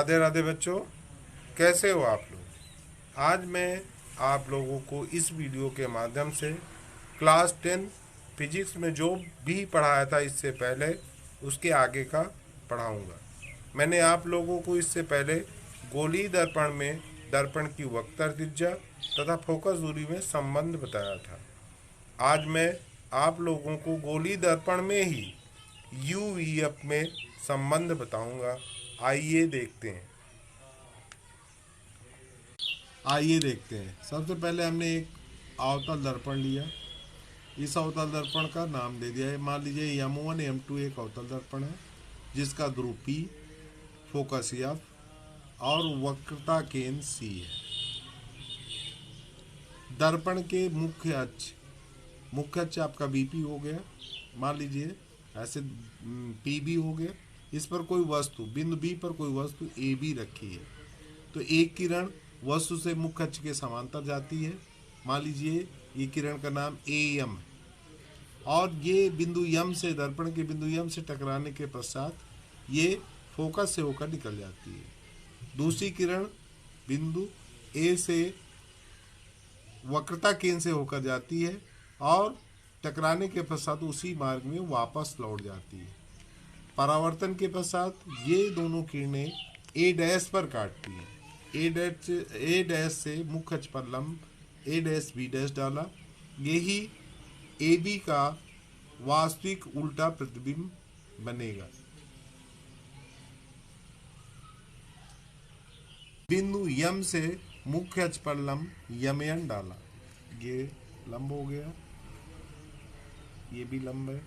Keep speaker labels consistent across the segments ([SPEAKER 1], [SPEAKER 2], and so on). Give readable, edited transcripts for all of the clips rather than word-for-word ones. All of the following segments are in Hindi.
[SPEAKER 1] राधे राधे बच्चों, कैसे हो आप लोग। आज मैं आप लोगों को इस वीडियो के माध्यम से क्लास 10 फिजिक्स में जो भी पढ़ाया था इससे पहले उसके आगे का पढ़ाऊंगा। मैंने आप लोगों को इससे पहले गोलीय दर्पण में दर्पण की वक्र त्रिज्या तथा फोकस दूरी में संबंध बताया था। आज मैं आप लोगों को गोलीय दर्पण में ही यूवीएफ में संबंध बताऊंगा। आइए देखते हैं। सबसे पहले हमने एक अवतल दर्पण लिया। इस अवतल दर्पण का नाम दे दिया है। मान लीजिए M1 M2 एक अवतल दर्पण है जिसका ध्रुव P, फोकस F और वक्रता केंद्र C है। दर्पण के मुख्य अक्ष आपका BP हो गया। मान लीजिए ऐसे PB हो गया। इस पर कोई वस्तु बिंदु B पर कोई वस्तु AB रखी है तो एक किरण वस्तु से मुख्य अक्ष के समांतर जाती है। मान लीजिए ये किरण का नाम AM है और ये बिंदु M से, दर्पण के बिंदु M से टकराने के पश्चात ये फोकस से होकर निकल जाती है। दूसरी किरण बिंदु A से वक्रता केंद्र से होकर जाती है और टकराने के पश्चात उसी मार्ग में वापस लौट जाती है। परावर्तन के पश्चात ये दोनों किरणें A' पर काटती हैं। A' से मुख्य अक्ष पर लंब A', B' डाला। यही AB का वास्तविक उल्टा प्रतिबिंब बनेगा। बिंदु M से मुख्य अक्ष पर लंब MN डाला। ये लंब हो गया, ये भी लंब है,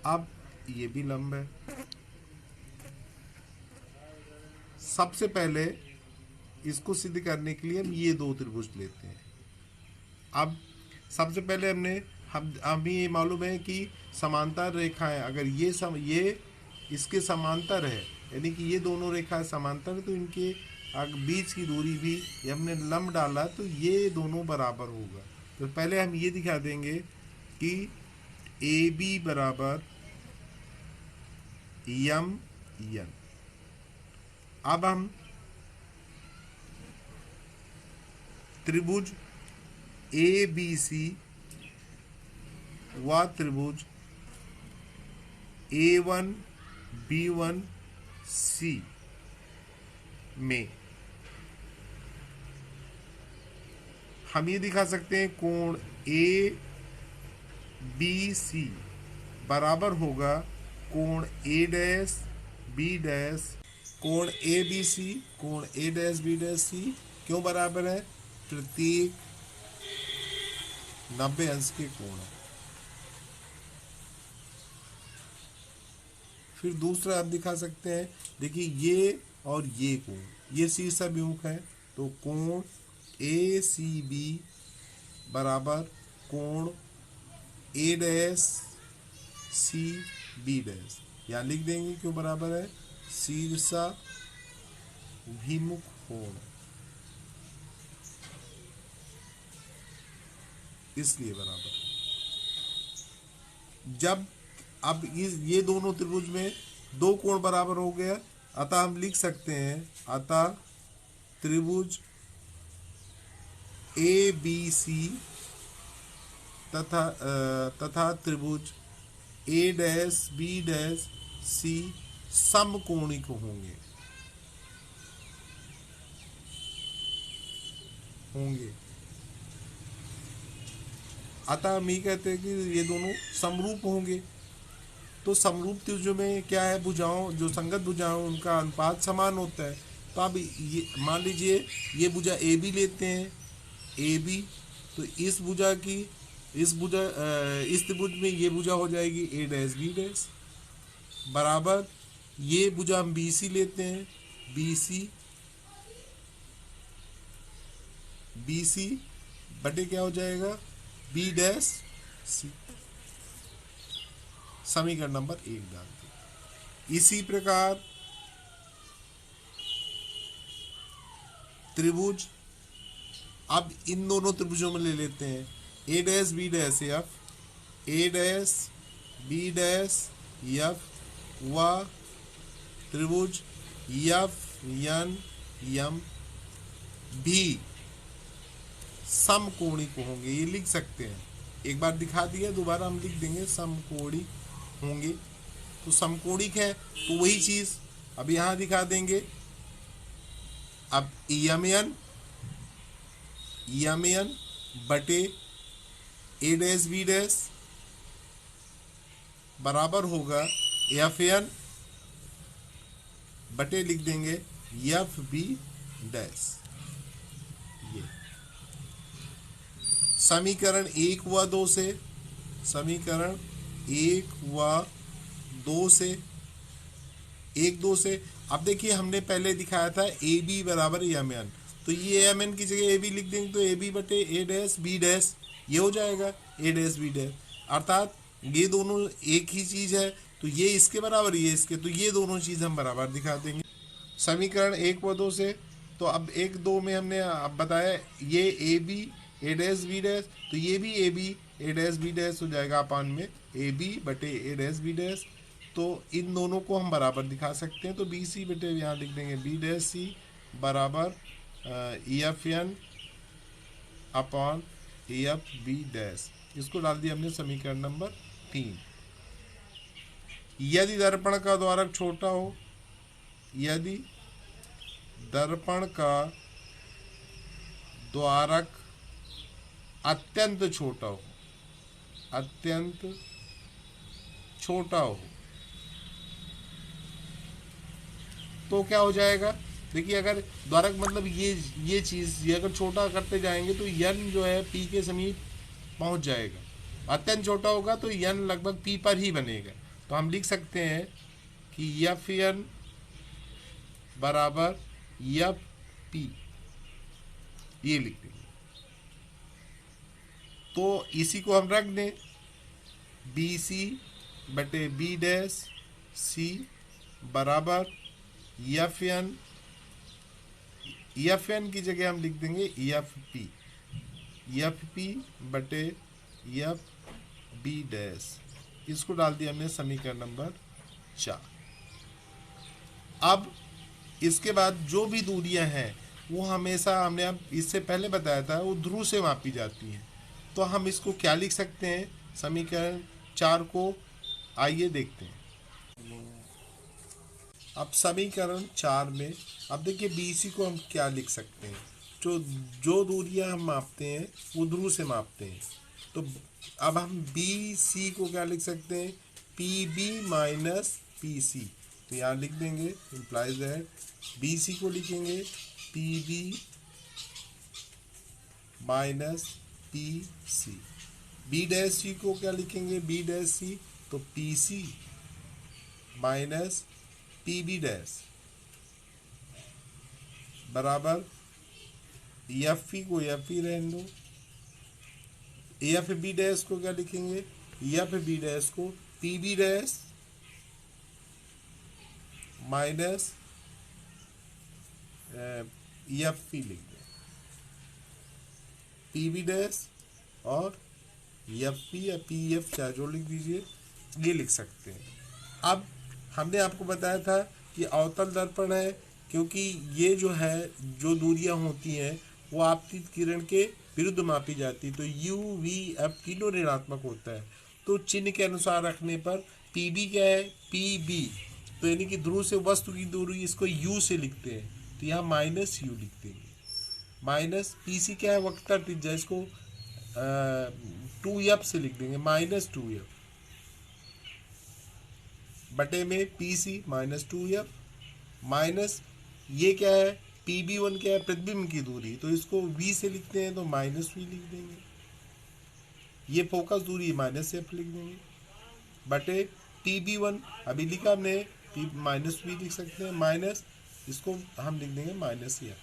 [SPEAKER 1] अब ये भी लंब है। सबसे पहले इसको सिद्ध करने के लिए हम ये दो त्रिभुज लेते हैं। अब सबसे पहले हमें ये मालूम है कि समांतर रेखाएं अगर ये इसके समांतर है, यानी कि ये दोनों रेखाएं समांतर है, तो इनके बीच की दूरी भी हमने लंब डाला तो ये दोनों बराबर होगा। तो पहले हम ये दिखा देंगे कि AB बराबर MN। अब हम त्रिभुज ABC व त्रिभुज A1 B1 C में हम ये दिखा सकते हैं कोण ABC बराबर होगा कोण A' B'। कोण ABC कोण A' B' क्यों बराबर है? प्रत्येक 90 अंश के कोण है। फिर दूसरा आप दिखा सकते हैं, देखिए ये और ये कोण, ये शीर्षाभिमुख है तो कोण ACB बराबर कोण A', यहाँ लिख देंगे क्यों बराबर है? शीर्षाभिमुख कोण, इसलिए बराबर। जब अब ये दोनों त्रिभुज में दो कोण बराबर हो गया, अतः हम लिख सकते हैं, अतः त्रिभुज ABC तथा त्रिभुज A' B' C समकोणिक होंगे। अतः हम ये कहते हैं कि ये दोनों समरूप होंगे। तो समरूप त्रिभुजों में क्या है, भुजाओं जो संगत भुजाओं उनका अनुपात समान होता है। तो अब ये मान लीजिए ये भुजा AB लेते हैं, AB, तो इस त्रिभुज में ये भुजा हो जाएगी A' B' बराबर ये भुजा हम BC लेते हैं, BC बटे क्या हो जाएगा? B' C। समीकरण नंबर 1 डालते हैं। इसी प्रकार त्रिभुज, अब इन दोनों त्रिभुजों में ले लेते हैं A' B' F, A' B' F व त्रिभुज यन यम भी समकोणिक होंगे, ये लिख सकते हैं। एक बार दिखा दिया, दोबारा हम लिख देंगे समकोणिक होंगे। तो समकोणिक है तो वही चीज अब यहां दिखा देंगे। अब यम एन बटे ए डैश बी डैश बराबर होगा एफ एन बटे लिख देंगे एफ बी डैश। ये समीकरण 1 व 2 से, समीकरण 1 व 2 से, 1 2 से। अब देखिए हमने पहले दिखाया था ए बी बराबर एम एन, तो ये एम एन की जगह ए बी लिख देंगे तो ए बी बटे ए डैश बी डैश ये हो जाएगा ए डैश बी डैश। अर्थात ये दोनों एक ही चीज है, तो ये इसके बराबर ये इसके, तो ये दोनों चीज हम बराबर दिखा देंगे समीकरण 1 व 2 से। तो अब 1 2 में हमने अब बताया ये A B A dash B dash, तो ये भी A B A dash B dash हो जाएगा अपान में ए बी बटे ए डैश बी डैश। तो इन दोनों को हम बराबर दिखा सकते हैं, तो बी सी बटे यहाँ लिख देंगे बी डैश सी बराबर E F N upon E F B dash. इसको डाल दिया हमने समीकरण नंबर 3। यदि दर्पण का द्वारक छोटा हो, यदि दर्पण का द्वारक अत्यंत छोटा हो, अत्यंत छोटा हो, तो क्या हो जाएगा। देखिए अगर द्वारक मतलब ये चीज ये अगर छोटा करते जाएंगे तो यन जो है पी के समीप पहुंच जाएगा। अत्यंत छोटा होगा तो यन लगभग पी पर ही बनेगा। तो हम लिख सकते हैं कि एफ एन बराबर एफ पी, ये लिख देंगे। तो इसी को हम रख दें बी सी बटे बी डैश सी बराबर एफ एन की जगह हम लिख देंगे एफ पी बटे एफ बी डैश। इसको डाल दिया हमने समीकरण नंबर 4। अब इसके बाद जो भी दूरियां हैं वो हमेशा हमने अब इससे पहले बताया था वो ध्रुव से मापी जाती हैं। तो हम इसको क्या लिख सकते हैं समीकरण 4 को, आइए देखते हैं। अब समीकरण 4 में अब देखिए बी सी को हम क्या लिख सकते हैं। जो दूरियां हम मापते हैं वो ध्रुव से मापते हैं। तो अब हम बी सी को क्या लिख सकते हैं, P B minus P C. तो यहाँ लिख देंगे इम्प्लाइज दैट बी सी को लिखेंगे P B minus P C. B dash C को क्या लिखेंगे बी डैश सी, तो P C minus P B dash बराबर एफ पी को एफ पी रहने दो, एफ बी डैश को क्या लिखेंगे एफ बी डैश को P B dash minus F P लिख दें, पी बी डैश और एफ पी या पी एफ चाहे जो लिख दीजिए, ये लिख सकते हैं। अब हमने आपको बताया था कि अवतल दर्पण है, क्योंकि ये जो है जो दूरियां होती हैं वो आपतित किरण के विरुद्ध मापी जाती, तो यू वी एफ तीनों ऋणात्मक होता है। तो चिन्ह के अनुसार रखने पर पी बी क्या है पी बी, तो यानी कि ध्रुव से वस्तु की दूरी इसको यू से लिखते हैं, तो यहाँ माइनस यू लिख देंगे। माइनस पी सी क्या है वक्रता त्रिज्या, इसको 2f से लिख देंगे माइनस 2f बटे में P C minus 2f minus ये क्या है पी बी वन क्या है प्रतिबिंब की दूरी, तो इसको v से लिखते हैं तो माइनस वी लिख देंगे। ये फोकस दूरी माइनस एफ लिख देंगे बटे पी बी वन अभी लिखा हमने पी माइनस वी लिख सकते हैं माइनस इसको हम लिख देंगे माइनस एफ।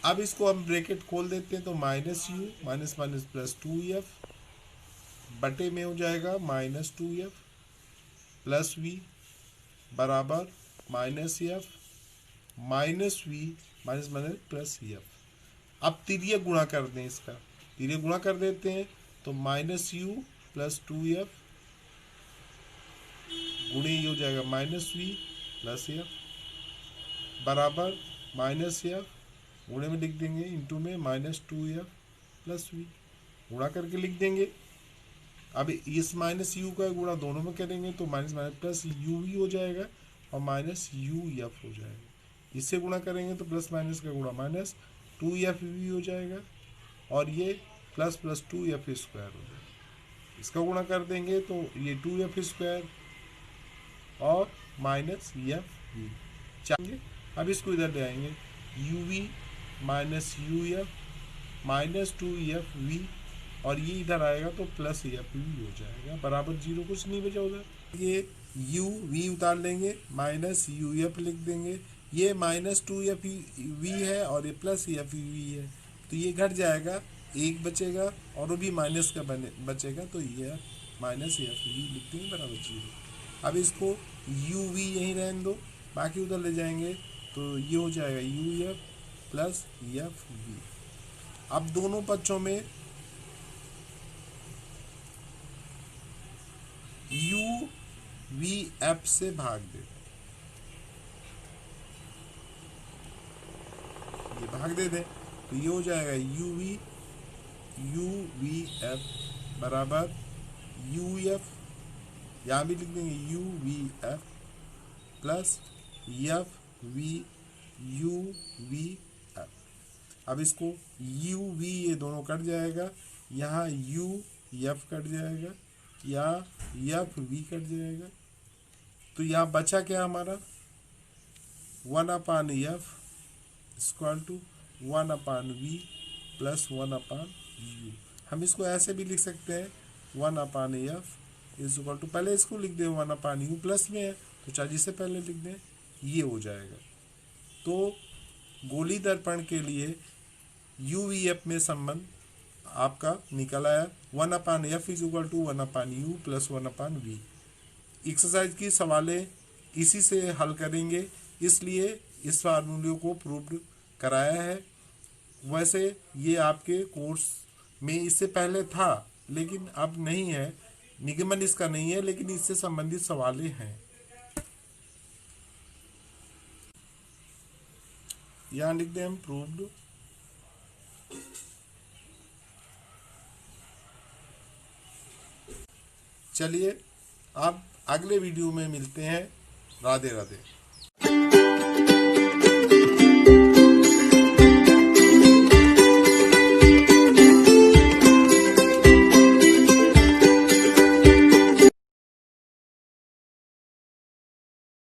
[SPEAKER 1] अब इसको हम ब्रैकेट खोल देते हैं तो minus U minus minus plus 2f बटे में हो जाएगा माइनस 2f प्लस वी बराबर minus F minus V minus minus plus F. अब तिर्यक गुणा कर दें, इसका तिर्यक गुणा कर देते हैं तो माइनस यू प्लस 2f गुणे ये हो जाएगा माइनस वी प्लस एफ बराबर माइनस एफ गुणे में लिख देंगे इंटू में माइनस 2f प्लस वी गुणा करके लिख देंगे। अब इस माइनस यू का गुणा दोनों में करेंगे तो minus minus plus U V हो जाएगा और माइनस यू एफ हो जाएगा। इससे गुणा करेंगे तो प्लस माइनस का गुणा माइनस 2f वी हो जाएगा और ये प्लस प्लस 2f स्क्वायर हो जाएगा। इसका गुणा कर देंगे तो ये 2f स्क्वायर और माइनस एफ वी चाहिए। अब इसको इधर ले आएंगे U V minus U F minus 2f V और ये इधर आएगा तो प्लस एफ वी हो जाएगा बराबर 0, कुछ नहीं बचा उधर। ये यू वी उतार लेंगे माइनस यू एफ लिख देंगे, ये माइनस 2f वी है और ये प्लस एफ वी है तो ये घट जाएगा, एक बचेगा और वो भी माइनस का बचेगा तो ये माइनस एफ वी लिख देंगे बराबर 0। अब इसको यू वी यहीं रहने दो, बाकी उधर ले जाएंगे तो ये हो जाएगा U F plus F V. अब दोनों पक्षों में यू वी एफ से भाग दे, ये भाग दे दें तो ये हो जाएगा यू वी एफ बराबर यू एफ, यहाँ भी लिख देंगे U V F plus F V U V F. अब इसको यू वी ये दोनों कट जाएगा, यहाँ यू एफ कट जाएगा, यहाँ एफ वी कट जाएगा तो यहाँ बचा क्या हमारा 1/f equal to 1/v plus 1/u। हम इसको ऐसे भी लिख सकते हैं 1/f इज इक्वल टू, पहले इसको लिख दें 1/u प्लस में है तो चाहे जिसे पहले लिख दें ये हो जाएगा। तो गोली दर्पण के लिए यू वी एफ में संबंध आपका निकल आया 1/f is equal to 1/u plus 1/v। Exercise की सवालें इसी से हल करेंगे, इसलिए इस फार्मूले को प्रूव्ड कराया है। वैसे ये आपके कोर्स में इससे पहले था लेकिन अब नहीं है, निगमन इसका नहीं है लेकिन इससे संबंधित सवालें हैं। यहाँ लिख दें हम प्रूव्ड। चलिए अब अगले वीडियो में मिलते हैं। राधे राधे।